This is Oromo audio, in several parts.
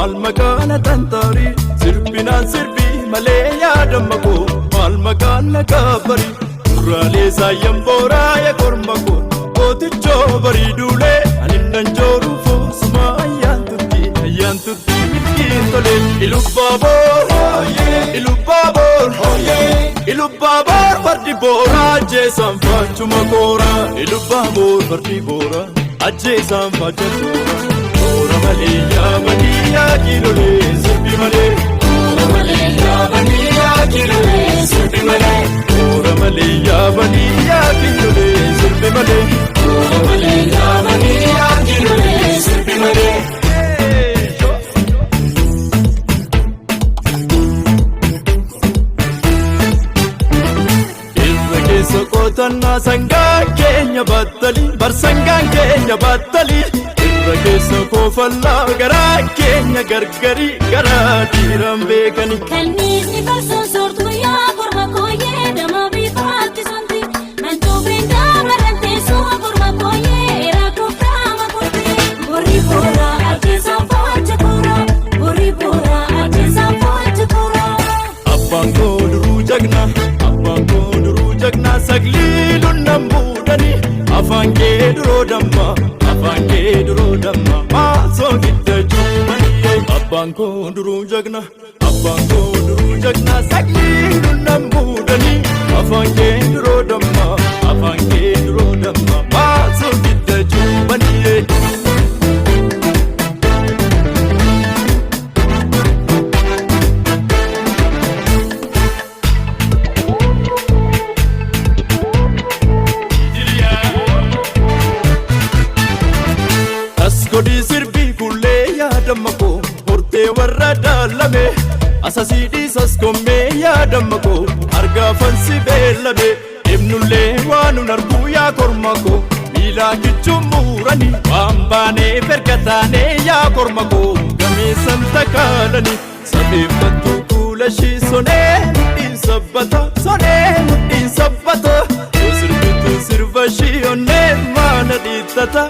مالمكان تنطري سربنا سربي مليا دمكو مالمكان كبري رالي سايم بورا يا كرمكو قوتيجو بريدولي أننجورو فوسما يانتوتي مسكين تولي إلوبابور فردي بورا جيسان فاچوما كورا إلوبابور فردي بورا أجيسان فاچوما كورا ملي يا بني يا كيلولي سربي ملي كورا ملي يا بني يا كيلولي سربي ملي كورا ملي يا بني يا كيلولي سربي ملي كورا ملي يا بني يا كيلولي سربي ملي Sokotanna sanga kenya battali barsanga kenya battali irrake sokofalla gara kenya gargari gara diram bekani kalnisni barso sortu ya korma koye dama bitati santi manto brinda marante so korma koye era kofama kote bori bora ate sampat kora bori bora ate sampat kora abbango duru jagna saglilun nambudani afange duro damma maso gitta jumani abbango duru jagna saglilun nambudani afange duro damma maso gitta jumani Kodi sirbi kulle ya damako horte warra dalame asasidi saskome ya damako arga fansi belame ibnulle wanu narbu ya kormako ila kichumurani wambane perkatane ya kormako game santakalani sabifatu kulashi sone insabbata sirvashi onne mana ditata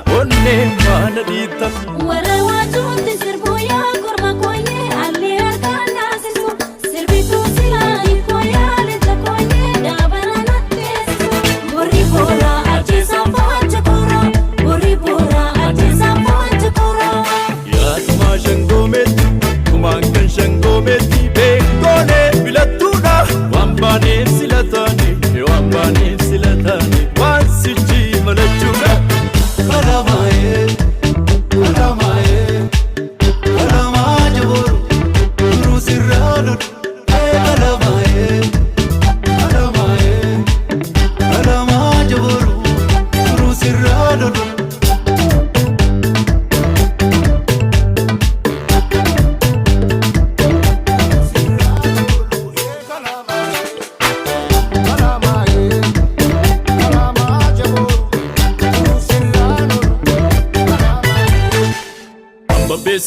wara wajunti sirbu ya korma koye alle arkana sisu sirbitu sila ikoya leta koye dabana nattesu bori bora aje sampat kora bori bora aje sampat kora ya tuma shangometi kumankan shangometi bekone bilatuna wambane silatani wasiji malachuna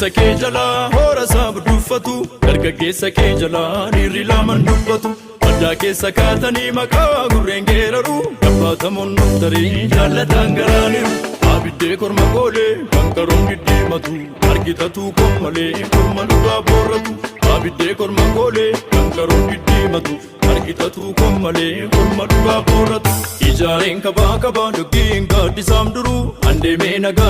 Sake jala hora sab dufatu dargage sake jala nirri laman dubatu adda ke sakatani maka gurengeraru dabatamun nuttari jallatan garaniru abidde korma gole kankaron giddi matu argitatu kommale kormaluga boratu abidde korma gole kankaron giddi matu argitatu kommale kormaluga boratu ijaren kaba dugin gaddi samduru ande me naga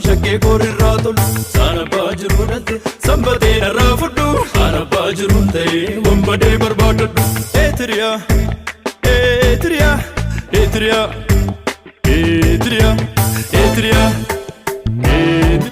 shakke korirratul sana bajrunate sambade narafudu sana bajrunte wombade barbadadu etria